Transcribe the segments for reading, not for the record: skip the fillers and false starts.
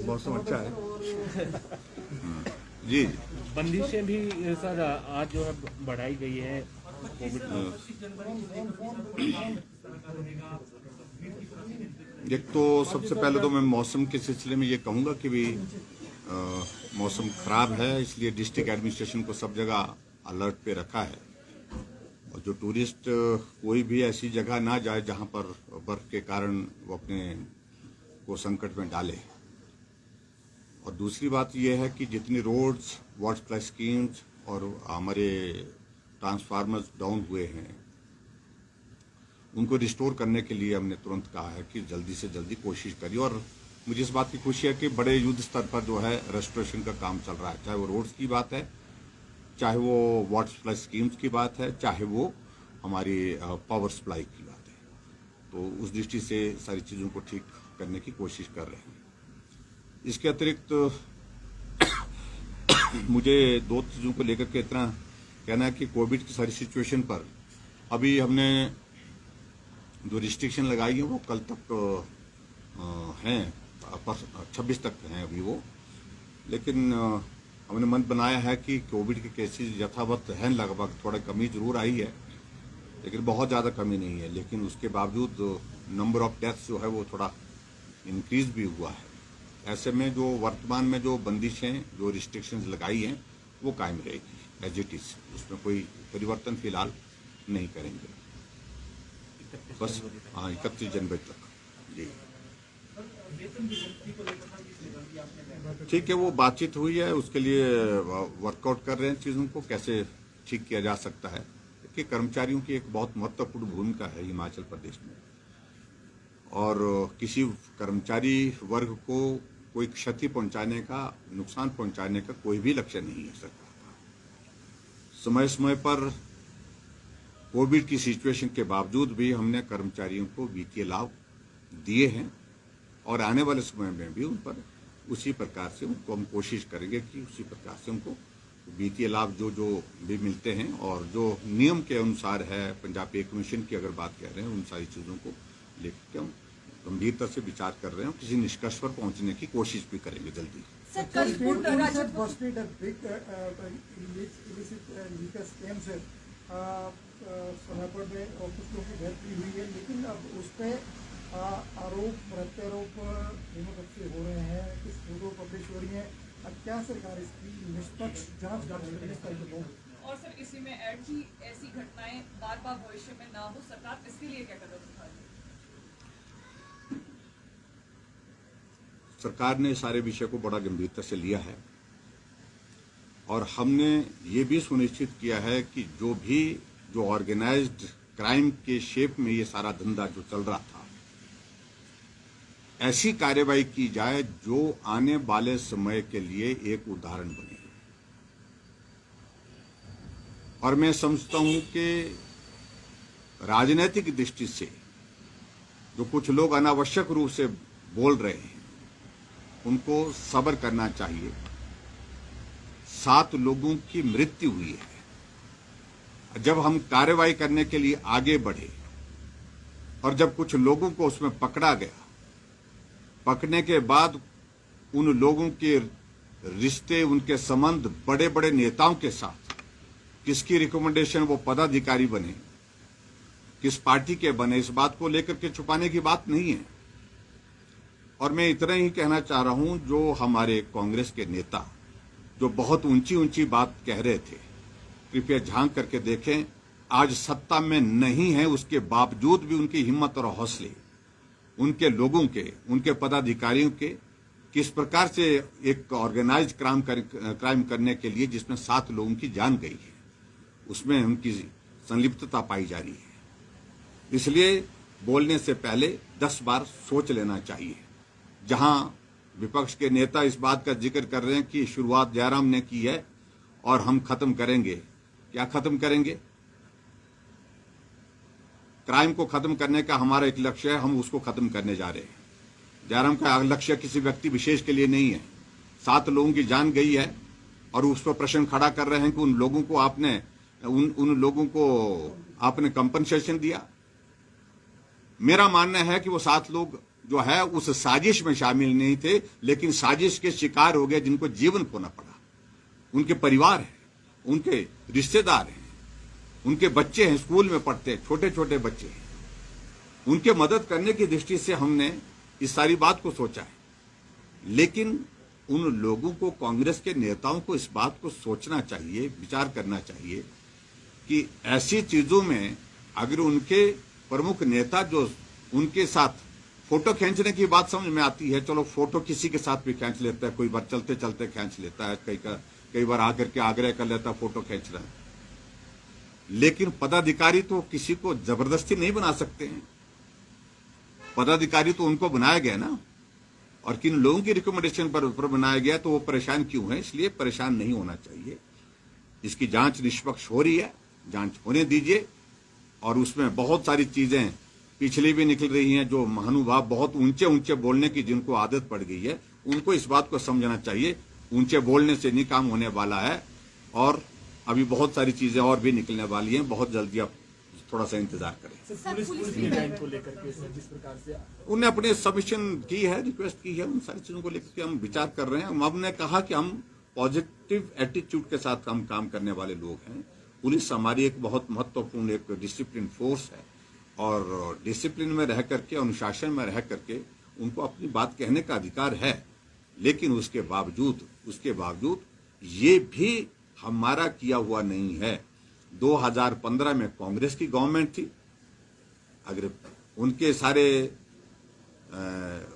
मौसम अच्छा है। जी बंदिशें भी सर आज जो है बढ़ाई गई है कोविड। एक तो सबसे पहले तो मैं मौसम के सिलसिले में ये कहूंगा कि भी मौसम खराब है, इसलिए डिस्ट्रिक्ट एडमिनिस्ट्रेशन को सब जगह अलर्ट पे रखा है। और जो टूरिस्ट कोई भी ऐसी जगह ना जाए जहां पर बर्फ के कारण वो अपने को संकट में डाले। और दूसरी बात यह है कि जितनी रोड्स, वाटर सप्लाई स्कीम्स और हमारे ट्रांसफार्मर्स डाउन हुए हैं, उनको रिस्टोर करने के लिए हमने तुरंत कहा है कि जल्दी से जल्दी कोशिश करिए। और मुझे इस बात की खुशी है कि बड़े युद्ध स्तर पर जो है रेस्टोरेशन का काम चल रहा है, चाहे वो रोड्स की बात है, चाहे वो वाटर सप्लाई स्कीम्स की बात है, चाहे वो हमारी पावर सप्लाई की बात है। तो उस दृष्टि से सारी चीज़ों को ठीक करने की कोशिश कर रहे हैं। इसके अतिरिक्त मुझे दो चीज़ों को लेकर के इतना कहना है कि कोविड की सारी सिचुएशन पर अभी हमने जो रिस्ट्रिक्शन लगाई है वो कल तक हैं, 26 तक हैं अभी वो। लेकिन हमने मन बनाया है कि कोविड के केसेस यथावत हैं, लगभग थोड़ा कमी जरूर आई है लेकिन बहुत ज़्यादा कमी नहीं है। लेकिन उसके बावजूद नंबर ऑफ डेथ्स जो है वो थोड़ा इंक्रीज भी हुआ है। ऐसे में जो वर्तमान में जो बंदिशें, जो रिस्ट्रिक्शंस लगाई हैं वो कायम रहेगी एज इट इज, उसमें कोई परिवर्तन फिलहाल नहीं करेंगे। बस हाँ, 31 जनवरी तक। जी ठीक है, वो बातचीत हुई है, उसके लिए वर्कआउट कर रहे हैं चीज़ों को कैसे ठीक किया जा सकता है। कि कर्मचारियों की एक बहुत महत्वपूर्ण भूमिका है हिमाचल प्रदेश में, और किसी कर्मचारी वर्ग को कोई क्षति पहुंचाने का, नुकसान पहुंचाने का कोई भी लक्ष्य नहीं है सरकार का। समय समय पर कोविड की सिचुएशन के बावजूद भी हमने कर्मचारियों को वित्तीय लाभ दिए हैं और आने वाले समय में भी उन पर उसी प्रकार से उनको हम कोशिश करेंगे कि उसी प्रकार से उनको वित्तीय लाभ जो जो भी मिलते हैं और जो नियम के अनुसार है, पंजाब पे कमीशन की अगर बात कह रहे हैं, उन सारी चीज़ों को लेकर के हम गंभीरता से विचार कर रहे हैं, किसी निष्कर्ष पर पहुंचने की कोशिश भी करेंगे जल्दी। सोनापुर में कुछ लोगों की डेथ भी हुई है, लेकिन अब उस पर आरोप प्रत्यारोप दोनों से हो रहे हैं, कुछ फोटो पब्लिश हो रही है। अब क्या सरकार इसकी निष्पक्ष जांच कर रही है? और सर इसी में ऐड की ऐसी घटनाएं बार बार भविष्य में ना हो, सरकार इसके लिए क्या कदम उठा रही है? सरकार ने सारे विषय को बड़ा गंभीरता से लिया है और हमने ये भी सुनिश्चित किया है कि जो ऑर्गेनाइज्ड क्राइम के शेप में ये सारा धंधा जो चल रहा था, ऐसी कार्रवाई की जाए जो आने वाले समय के लिए एक उदाहरण बने। और मैं समझता हूं कि राजनीतिक दृष्टि से जो कुछ लोग अनावश्यक रूप से बोल रहे हैं उनको सब्र करना चाहिए। 7 लोगों की मृत्यु हुई है। जब हम कार्रवाई करने के लिए आगे बढ़े और जब कुछ लोगों को उसमें पकड़ा गया, पकड़ने के बाद उन लोगों के रिश्ते, उनके संबंध बड़े बड़े नेताओं के साथ, किसकी रिकमेंडेशन वो पदाधिकारी बने, किस पार्टी के बने, इस बात को लेकर के छुपाने की बात नहीं है। और मैं इतना ही कहना चाह रहा हूं, जो हमारे कांग्रेस के नेता जो बहुत ऊंची ऊंची बात कह रहे थे, कृपया झांक करके देखें, आज सत्ता में नहीं है, उसके बावजूद भी उनकी हिम्मत और हौसले, उनके लोगों के, उनके पदाधिकारियों के, किस प्रकार से एक ऑर्गेनाइज्ड क्राइम करने के लिए जिसमें 7 लोगों की जान गई है, उसमें उनकी संलिप्तता पाई जा रही है। इसलिए बोलने से पहले 10 बार सोच लेना चाहिए। जहां विपक्ष के नेता इस बात का जिक्र कर रहे हैं कि शुरुआत जयराम ने की है और हम खत्म करेंगे, क्या खत्म करेंगे? क्राइम को खत्म करने का हमारा एक लक्ष्य है, हम उसको खत्म करने जा रहे हैं। जयराम का लक्ष्य किसी व्यक्ति विशेष के लिए नहीं है। 7 लोगों की जान गई है और उस पर प्रश्न खड़ा कर रहे हैं कि उन लोगों को आपने कंपनसेशन दिया। मेरा मानना है कि वो 7 लोग जो है उस साजिश में शामिल नहीं थे, लेकिन साजिश के शिकार हो गए, जिनको जीवन खोना पड़ा। उनके परिवार है, उनके रिश्तेदार हैं, उनके बच्चे हैं, स्कूल में पढ़ते हैं, छोटे छोटे बच्चे हैं। उनके मदद करने की दृष्टि से हमने इस सारी बात को सोचा है। लेकिन उन लोगों को, कांग्रेस के नेताओं को इस बात को सोचना चाहिए, विचार करना चाहिए कि ऐसी चीजों में अगर उनके प्रमुख नेता जो उनके साथ फोटो खींचने की बात समझ में आती है, चलो फोटो किसी के साथ भी खींच लेता है, कोई बार चलते चलते खींच लेता है, कई बार आकर के आग्रह कर लेता है फोटो खींच रहा है। लेकिन पदाधिकारी तो किसी को जबरदस्ती नहीं बना सकते हैं। पदाधिकारी तो उनको बनाया गया ना, और किन लोगों की रिकमेंडेशन पर बनाया गया, तो वो परेशान क्यों है? इसलिए परेशान नहीं होना चाहिए। इसकी जांच निष्पक्ष हो रही है, जांच होने दीजिए। और उसमें बहुत सारी चीजें पिछली भी निकल रही हैं, जो महानुभाव बहुत ऊंचे ऊंचे बोलने की जिनको आदत पड़ गई है, उनको इस बात को समझना चाहिए, ऊंचे बोलने से नहीं काम होने वाला है। और अभी बहुत सारी चीजें और भी निकलने वाली हैं, बहुत जल्दी आप थोड़ा सा इंतजार करें। पुलिस की लाइन को लेकर के सर जिस प्रकार से उन्हें अपने सबमिशन की है, रिक्वेस्ट की है, उन सारी चीजों को लेकर के हम विचार कर रहे हैं। हमने कहा कि हम पॉजिटिव एटीट्यूड के साथ हम काम करने वाले लोग हैं। पुलिस हमारी एक बहुत महत्वपूर्ण एक डिसिप्लिन फोर्स है, और डिसिप्लिन में रह करके, अनुशासन में रह करके उनको अपनी बात कहने का अधिकार है। लेकिन उसके बावजूद ये भी हमारा किया हुआ नहीं है। 2015 में कांग्रेस की गवर्नमेंट थी, अगर उनके सारे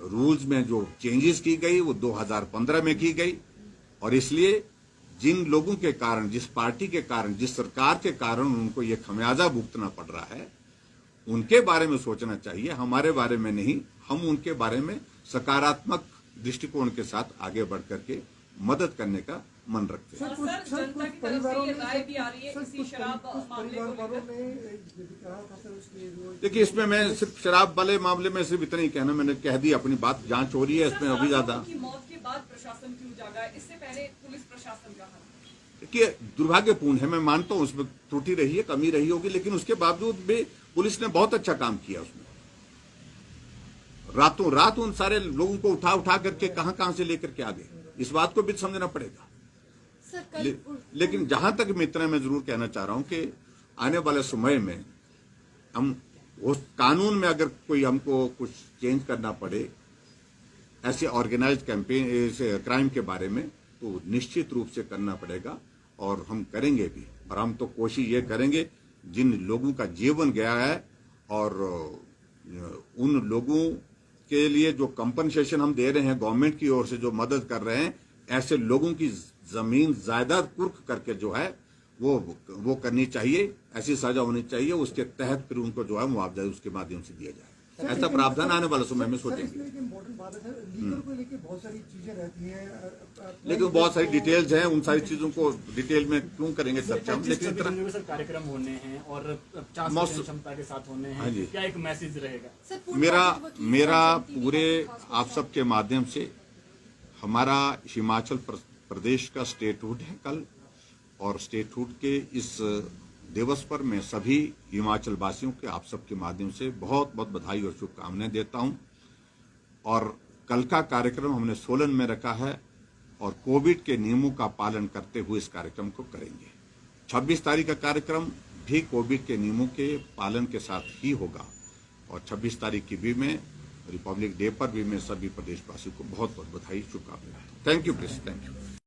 रूल्स में जो चेंजेस की गई वो 2015 में की गई। और इसलिए जिन लोगों के कारण, जिस पार्टी के कारण, जिस सरकार के कारण उनको ये खमियाजा भुगतना पड़ रहा है, उनके बारे में सोचना चाहिए, हमारे बारे में नहीं। हम उनके बारे में सकारात्मक दृष्टिकोण के साथ आगे बढ़ करके मदद करने का मन रखते हैं। कुछ परिवारों ने कहा था सर उसके देखिए, इसमें मैं सिर्फ शराब वाले मामले में सिर्फ इतना ही कहना, मैंने कह दी अपनी बात, जांच हो रही है इसमें। अभी ज्यादा मौत के बाद प्रशासन क्यों जागा? इससे पहले पुलिस प्रशासन का है। देखिए, दुर्भाग्यपूर्ण है, मैं मानता हूं उसमें त्रुटि रही है, कमी रही होगी, लेकिन उसके बावजूद भी पुलिस ने बहुत अच्छा काम किया। उसमें रातों रात उन सारे लोगों को उठा करके कहां से लेकर के आ गए, इस बात को भी समझना पड़ेगा। लेकिन जहां तक मैं इतना मैं जरूर कहना चाह रहा हूं कि आने वाले समय में हम उस कानून में अगर कोई हमको कुछ चेंज करना पड़े ऐसे ऑर्गेनाइज्ड कैंपेन, ऐसे क्राइम के बारे में, तो निश्चित रूप से करना पड़ेगा, और हम करेंगे भी। और हम तो कोशिश ये करेंगे, जिन लोगों का जीवन गया है और उन लोगों के लिए जो कंपनसेशन हम दे रहे हैं गवर्नमेंट की ओर से, जो मदद कर रहे हैं, ऐसे लोगों की जमीन जायदाद कुर्क करके जो है वो करनी चाहिए, ऐसी सजा होनी चाहिए। उसके तहत फिर उनको जो है मुआवजा उसके माध्यम से दिया जाए। ऐसा प्रावधान आने वाले समय में सोचेंगे। लेकिन बहुत सारी डिटेल्स हैं, उन सारी चीजों को डिटेल में क्यों करेंगे चर्चा हम। लेकिन सर कार्यक्रम होने हैं और 50% क्षमता के साथ होने हैं, क्या एक मैसेज रहेगा? मेरा पूरे आप सबके माध्यम से, हमारा हिमाचल प्रदेश का स्टेटहुड है कल, और स्टेटहुड के इस दिवस पर मैं सभी हिमाचल वासियों के, आप सबके माध्यम से बहुत बहुत बधाई और शुभकामनाएं देता हूं। और कल का कार्यक्रम हमने सोलन में रखा है, और कोविड के नियमों का पालन करते हुए इस कार्यक्रम को करेंगे। 26 तारीख का कार्यक्रम भी कोविड के नियमों के पालन के साथ ही होगा, और 26 तारीख की भी मैं, रिपब्लिक डे पर भी मैं सभी प्रदेशवासियों को बहुत बहुत बधाई, शुभकामनाएं। Thank you please, thank you.